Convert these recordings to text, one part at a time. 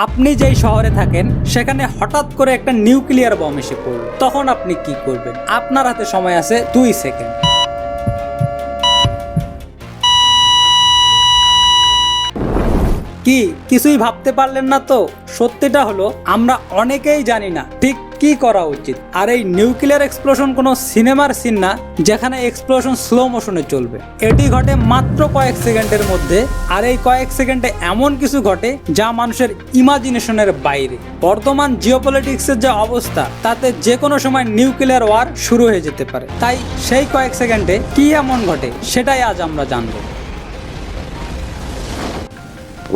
আপনি যেই শহরে থাকেন সেখানে হঠাৎ করে একটা নিউক্লিয়ার বম এসে পড়ল, তখন আপনি কি করবেন? আপনার হাতে সময় আছে 2 সেকেন্ড। কি কিছুই ভাবতে পারলেন না তো? সত্যিটা হলো আমরা অনেকেই জানি না ঠিক কি করা উচিত। আর এই নিউক্লিয়ার এক্সপ্লোশন কোনো সিনেমার সিন না যেখানে এক্সপ্লোশন স্লো মোশনে চলবে। এটি ঘটে মাত্র কয়েক সেকেন্ডের মধ্যে, আর এই কয়েক সেকেন্ডে এমন কিছু ঘটে যা মানুষের ইমাজিনেশনের বাইরে। বর্তমান জিওপলিটিক্সের যে অবস্থা তাতে যে কোনো সময় নিউক্লিয়ার ওয়ার শুরু হয়ে যেতে পারে। তাই সেই কয়েক সেকেন্ডে কি এমন ঘটে সেটাই আজ আমরা জানবো।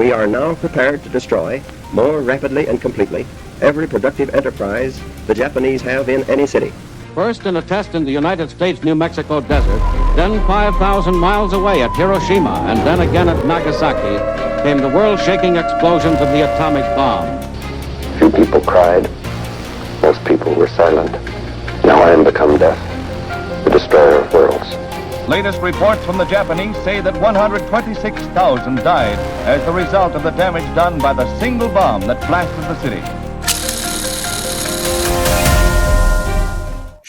We are now prepared to destroy, more rapidly and completely, every productive enterprise the Japanese have in any city. First in a test in the United States New Mexico desert, then 5,000 miles away at Hiroshima, and then again at Nagasaki, came the world-shaking explosions of the atomic bomb. Few people cried. Most people were silent. Now I am become death, the destroyer of worlds. Latest reports from the Japanese say that 126,000 died as the result of the damage done by the single bomb that blasted the city.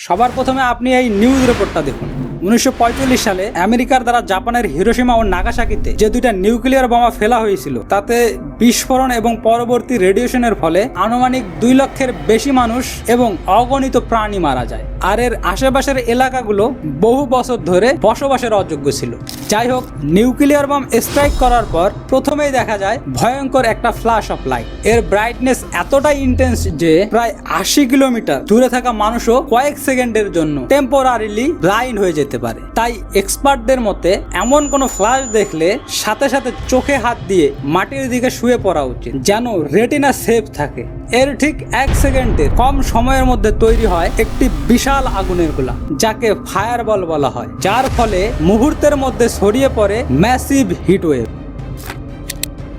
সবার প্রথমে আপনি এই news রিপোর্টটা দেখুন। 1945 সালে আমেরিকার দ্বারা জাপানের হিরোশিমা ও নাগাসাকিতে যে দুইটা নিউক্লিয়ার বোমা ফেলা হয়েছিল তাতে বিস্ফোরণ এবং পরবর্তী রেডিয়েশনের ফলে আনুমানিক 2 লক্ষের বেশি মানুষ এবং অগণিত প্রাণী মারা যায়। আর এর আশেপাশের এলাকাগুলো বহু বছর ধরে বসবাসের অযোগ্য ছিল। যাই হোক, নিউক্লিয়ার বম স্ট্রাইক করার পর প্রথমেই দেখা যায় ভয়ঙ্কর একটা ফ্ল্যাশ অফ লাইট। এর ব্রাইটনেস এতটাই ইন্টেন্স যে প্রায় 80 কিলোমিটার দূরে থাকা মানুষও কয়েক সেকেন্ডের জন্য টেম্পোরারিলি ব্লাইন্ড হয়ে যেতে পারে। তাই এক্সপার্টদের মতে এমন কোনো ফ্ল্যাশ দেখলে সাথে সাথে চোখে হাত দিয়ে মাটির দিকে শুয়ে পড়া উচিত, যেন রেটিনা সেফ থাকে। এর ঠিক 1 সেকেন্ডের কম সময়ের মধ্যে তৈরি হয় একটি বিশাল আগুনের গোলা, যাকে ফায়ারবল বলা হয়, যার ফলে মুহূর্তের মধ্যে ছড়িয়ে পড়ে ম্যাসিভ হিটওয়েভ।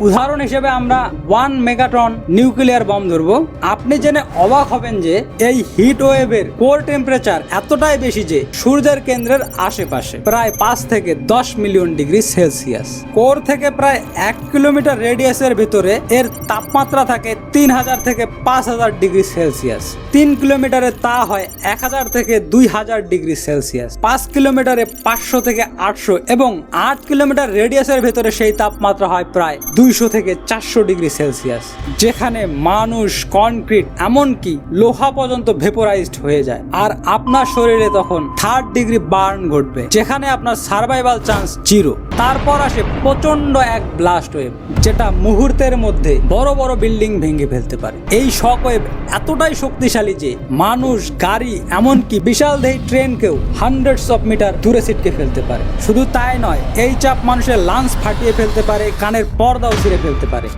উদাহরণ হিসেবে আমরা 1 মেগাটন নিউক্লিয়ার বম ধরবো। আপনি জেনে অবাক হবেন যে এই হিট ওয়েভের কোর টেম্পারেচার এতটাই বেশি যে সূর্যের কেন্দ্রের আশেপাশে প্রায় 5 থেকে 10 মিলিয়ন ডিগ্রি সেলসিয়াস। কোর থেকে প্রায় 1 কিলোমিটার রেডিয়াসের ভিতরে এর তাপমাত্রা থাকে 3000 থেকে 5000 ডিগ্রি সেলসিয়াস। 3 কিলোমিটারে তা হয় 1000 থেকে 2000 ডিগ্রি সেলসিয়াস। 5 কিলোমিটারে 500 থেকে 800 এবং 8 কিলোমিটার রেডিয়াসের ভিতরে সেই তাপমাত্রা হয় প্রায় 200 থেকে 400 ডিগ্রি সেলসিয়াস, যেখানে মানুষ, কনক্রিট, এমনকি লোহা পর্যন্ত ভেপোরাইজড হয়ে যায়। আর আপনার শরীরে তখন 3rd ডিগ্রি বার্ন ঘটবে, যেখানে আপনার সার্ভাইভাল চান্স 0। তারপর আসে প্রচন্ড এক ব্লাস্ট ওয়েভ, যেটা মুহূর্তের মধ্যে বড় বড় বিল্ডিং ভেঙে ফেলতে পারে। এই শক ওয়েভ এতটাই শক্তিশালী যে মানুষ, গাড়ি, এমনকি বিশাল দেহী ট্রেনকেও হান্ড্রেডস অফ মিটার দূরে ছিটকে ফেলতে পারে। শুধু তাই নয়, এই চাপ মানুষের লাংস ফাটিয়ে ফেলতে পারে, কানের পর্দাও ছিঁড়ে ফেলতে পারে।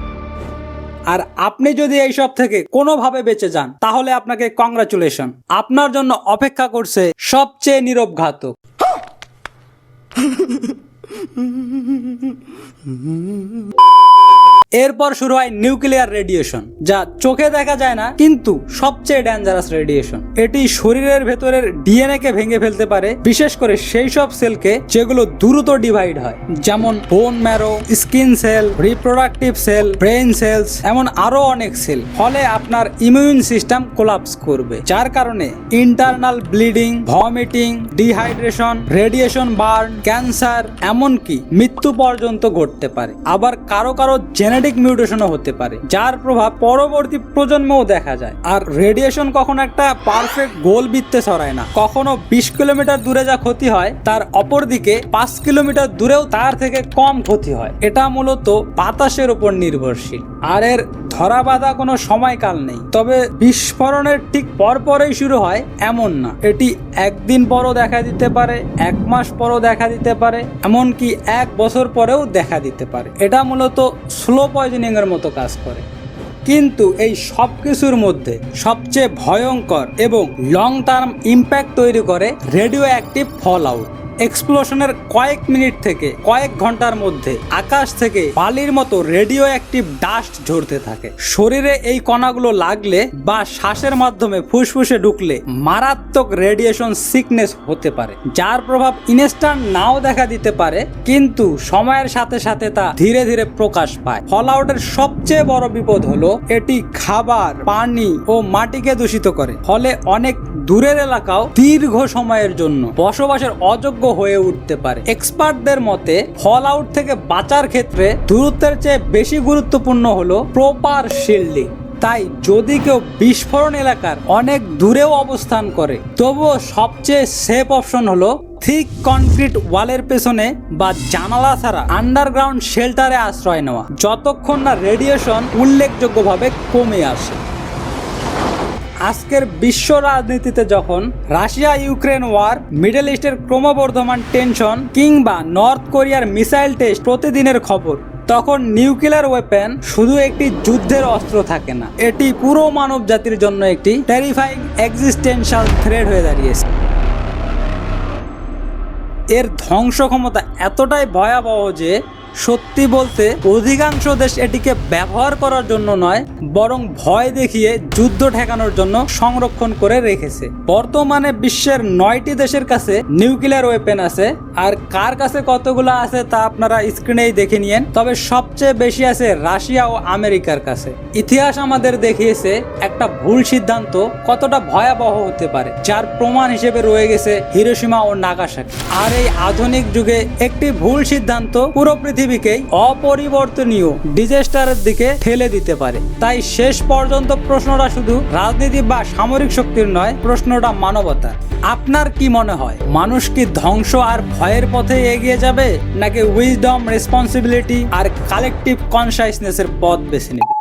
আর আপনি যদি এইসব থেকে কোনোভাবে বেঁচে যান তাহলে আপনাকে কংগ্রাচুলেশন, আপনার জন্য অপেক্ষা করছে সবচেয়ে নীরব ঘাতক। এরপর শুরু হয় নিউক্লিয়ার রেডিয়েশন, যা চোখে দেখা যায় না কিন্তু সবচেয়ে ডেঞ্জারাস রেডিয়েশন। এটি শরীরের ভেতরের ডিএনএ কে ভেঙে ফেলতে পারে, বিশেষ করে সেই সব সেলকে যেগুলো দ্রুত ডিভাইড হয়, যেমন bone marrow, skin cell, reproductive cell, brain cells, এমন আরো অনেক সেল। ফলে আপনার ইমিউন সিস্টেম কোলাপস করবে, যার কারণে internal bleeding, vomiting, dehydration, radiation burn, cancer, এমনকি মৃত্যু পর্যন্ত ঘটতে পারে। আবার কারো কারো জেনেটিক মিউটেশনও হতে পারে, যার প্রভাব পরবর্তী প্রজন্মেও দেখা যায়। আর রেডিয়েশন কখনো একটা পারফেক্ট গোল বৃত্তে ছড়ায় না। কখনো 20 কিলোমিটার দূরে যা ক্ষতি হয় তার অপর দিকে 5 কিলোমিটার দূরেও তার থেকে কম ক্ষতি হয়। এটা মূলত বাতাসের উপর নির্ভরশীল, আর এর ধরা বাঁধা কোনো সময়কাল নেই। তবে বিস্ফোরণের ঠিক পরপরই শুরু হয় এমন না, এটি একদিন পরও দেখা দিতে পারে, 1 মাস পরও দেখা দিতে পারে, এমনকি 1 বছর পরেও দেখা দিতে পারে। এটা মূলত স্লো পয়জনিং এর মতো কাজ করে। কিন্তু এই সব কিছুর মধ্যে সবচেয়ে ভয়ঙ্কর এবং লং টার্ম ইম্প্যাক্ট তৈরি করে রেডিও অ্যাক্টিভ ফল আউট। এক্সপ্লোশনের কয়েক মিনিট থেকে কয়েক ঘন্টার মধ্যে আকাশ থেকে বালির মতো রেডিও অ্যাক্টিভ ডাস্ট ঝরতে থাকে। শরীরে এই কণাগুলো লাগলে বা শ্বাসের মাধ্যমে ফুসফুসে ঢুকলে মারাত্মক রেডিয়েশন সিকনেস হতে পারে, যার প্রভাব ইনস্ট্যান্ট নাও দেখা দিতে পারে, কিন্তু সময়ের সাথে সাথে তা ধীরে ধীরে প্রকাশ পায়। ফলআউটের সবচেয়ে বড় বিপদ হলো এটি খাবার, পানি ও মাটিকে দূষিত করে, ফলে অনেক দূরের এলাকাও দীর্ঘ সময়ের জন্য বসবাসের অযোগ্য হয়ে উঠতে পারে। এক্সপার্টদের মতে ফলআউট থেকে বাঁচার ক্ষেত্রে দূরত্বের চেয়ে বেশি গুরুত্বপূর্ণ হলো প্রপার শিল্ডিং। তাই যদি কেউ বিস্ফোরণ এলাকার অনেক দূরেও অবস্থান করে, তবুও সবচেয়ে সেফ অপশন হলো থিক কনক্রিট ওয়ালের পেছনে বা জানালা ছাড়া আন্ডারগ্রাউন্ড শেল্টারে আশ্রয় নেওয়া, যতক্ষণ না রেডিয়েশন উল্লেখযোগ্যভাবে কমে আসে। আজকের বিশ্ব রাজনীতিতে যখন রাশিয়া ইউক্রেন ওয়ার, মিডল ইস্টের ক্রমবর্ধমান টেনশন কিংবা নর্থ কোরিয়ার মিসাইল টেস্ট প্রতিদিনের খবর, তখন নিউক্লিয়ার ওয়েপেন শুধু একটি যুদ্ধের অস্ত্র থাকে না, এটি পুরো মানব জাতির জন্য একটি টেরিফাইং এক্সিস্টেন্সিয়াল থ্রেট হয়ে দাঁড়িয়েছে। এর ধ্বংস ক্ষমতা এতটাই ভয়াবহ যে সত্যি বলতে অধিকাংশ দেশ এটিকে ব্যবহার করার জন্য নয়, বরং ভয় দেখিয়ে যুদ্ধ ঠেকানোর জন্য সংরক্ষণ করে রেখেছে। বর্তমানে বিশ্বের 9টি দেশের কাছে নিউক্লিয়ার ওয়েপেন আছে, আর কার কাছে কতগুলো আছে তা আপনারা স্ক্রিনেই দেখে নিয়েন। তবে সবচেয়ে বেশি আছে রাশিয়া ও আমেরিকার কাছে। ইতিহাস আমাদের দেখিয়েছে একটা ভুল সিদ্ধান্ত কতটা ভয়াবহ হতে পারে, যার প্রমাণ হিসেবে রয়ে গেছে হিরোশিমা ও নাগাসাকি। আর এই আধুনিক যুগে একটি ভুল সিদ্ধান্ত পুরো পৃথিবীকে অপরিবর্তনীয় ডিজাস্টারের দিকে ঠেলে দিতে পারে। তাই শেষ পর্যন্ত প্রশ্নটা শুধু রাজনীতি বা সামরিক শক্তির নয়, প্রশ্নটা মানবতার। আপনার কি মনে হয়, মানুষ কি ধ্বংস আর ভয়ের পথে এগিয়ে যাবে, নাকি উইজডম, রেসপন্সিবিলিটি আর কালেকটিভ কনসাসনেসের পথ বেছে নেবে?